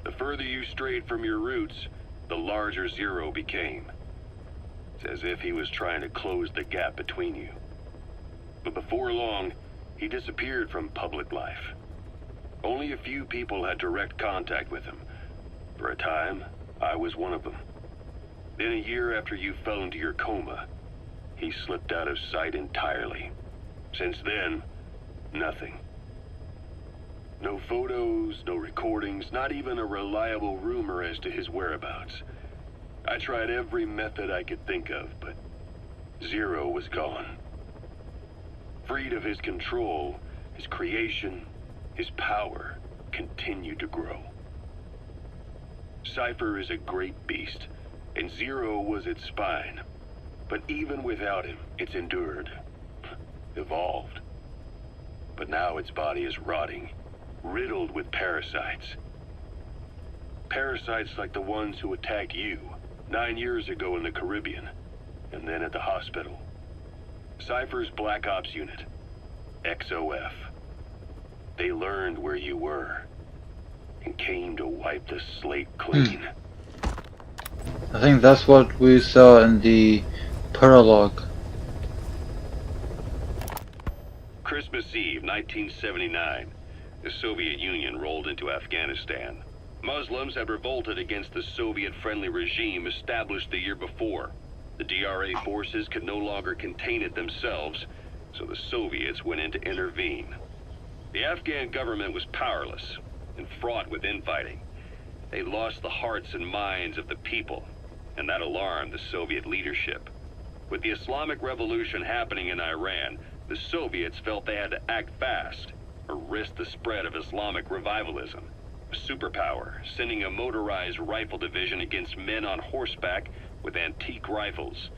Speaker 13: The further you strayed from your roots, the larger Zero became. It's as if he was trying to close the gap between you. But before long, he disappeared from public life. Only a few people had direct contact with him. For a time, I was one of them. Then a year after you fell into your coma, he slipped out of sight entirely. Since then, nothing. No photos, no recordings, not even a reliable rumor as to his whereabouts. I tried every method I could think of, but Zero was gone. Freed of his control, his creation, his power continued to grow. Cypher is a great beast, and Zero was its spine. But even without him, it's endured, evolved. But now its body is rotting, riddled with parasites. Parasites like the ones who attacked you 9 years ago in the Caribbean, and then at the hospital. Cypher's Black Ops Unit, XOF. They learned where you were, and came to wipe the slate clean.
Speaker 1: I think that's what we saw in the prologue.
Speaker 13: Christmas Eve, 1979. The Soviet Union rolled into Afghanistan. Muslims had revolted against the Soviet-friendly regime established the year before. The DRA forces could no longer contain it themselves, so the Soviets went in to intervene. The Afghan government was powerless and fraught with infighting. They lost the hearts and minds of the people, and that alarmed the Soviet leadership. With the Islamic Revolution happening in Iran, the Soviets felt they had to act fast or risk the spread of Islamic revivalism. A superpower, sending a motorized rifle division against men on horseback with antique rifles.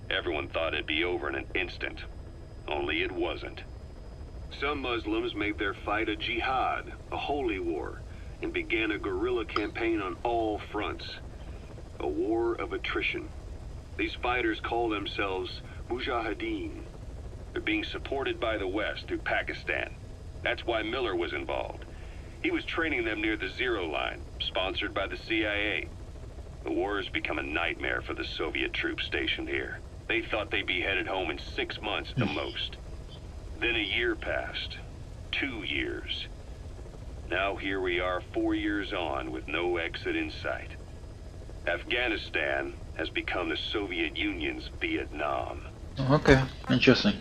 Speaker 13: Everyone thought it'd be over in an instant, only it wasn't. Some Muslims made their fight a jihad, a holy war, and began a guerrilla campaign on all fronts. A war of attrition. These fighters call themselves Mujahideen. They're being supported by the West through Pakistan. That's why Miller was involved. He was training them near the Zero Line, sponsored by the CIA. The war has become a nightmare for the Soviet troops stationed here. They thought they'd be headed home in 6 months at the most. Then a year passed. 2 years. Now here we are 4 years on with no exit in sight. Afghanistan has become the Soviet Union's Vietnam.
Speaker 1: Okay, interesting.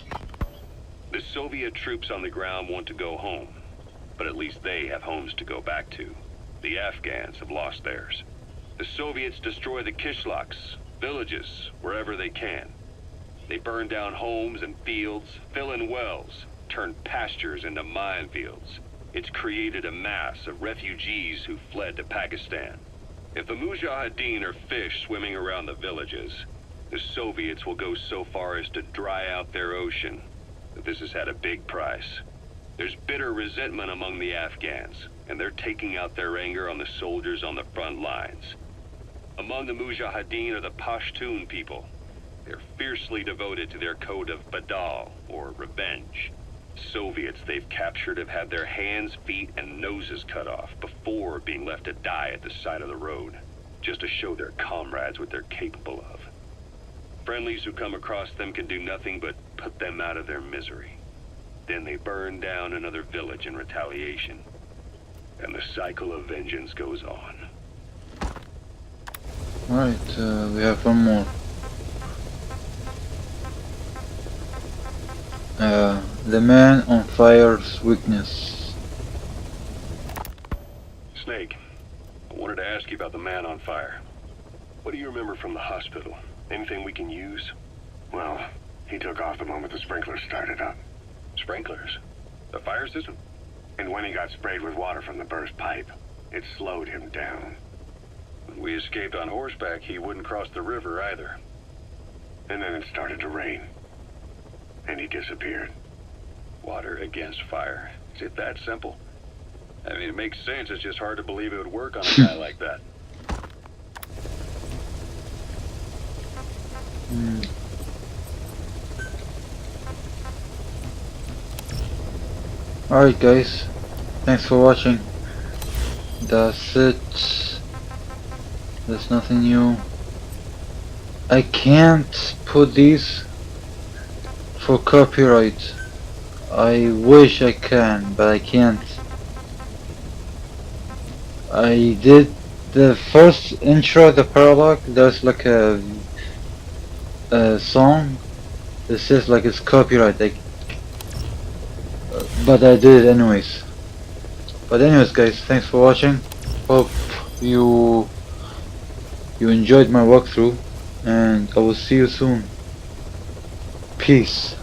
Speaker 13: The Soviet troops on the ground want to go home, but at least they have homes to go back to. The Afghans have lost theirs. The Soviets destroy the kishlaks, villages, wherever they can. They burn down homes and fields, fill in wells, turn pastures into minefields. It's created a mass of refugees who fled to Pakistan. If the Mujahideen are fish swimming around the villages, the Soviets will go so far as to dry out their ocean. But this has had a big price. There's bitter resentment among the Afghans, and they're taking out their anger on the soldiers on the front lines. Among the Mujahideen are the Pashtun people. They're fiercely devoted to their code of badal, or revenge. Soviets they've captured have had their hands, feet, and noses cut off before being left to die at the side of the road, just to show their comrades what they're capable of. Friendlies who come across them can do nothing but put them out of their misery. Then they burn down another village in retaliation. And the cycle of vengeance goes on.
Speaker 1: Alright, we have one more. The Man on Fire's weakness.
Speaker 13: Snake, I wanted to ask you about the Man on Fire. What do you remember from the hospital? Anything we can use?
Speaker 9: Well, he took off the moment the sprinklers started up.
Speaker 13: Sprinklers? The fire system?
Speaker 9: And when he got sprayed with water from the burst pipe, it slowed him down.
Speaker 13: When we escaped on horseback, he wouldn't cross the river either.
Speaker 9: And then it started to rain. And he disappeared.
Speaker 13: Water against fire. Is it that simple? I mean, it makes sense. It's just hard to believe it would work on a guy like that.
Speaker 1: Alright guys, thanks for watching. That's it. There's nothing new. I can't put these for copyright. I wish I can, but I can't. I did the first intro, the prologue. There's like a song that says like it's copyright, like, but I did it anyways. But anyways, guys, thanks for watching. Hope you enjoyed my walkthrough, and I will see you soon. Peace.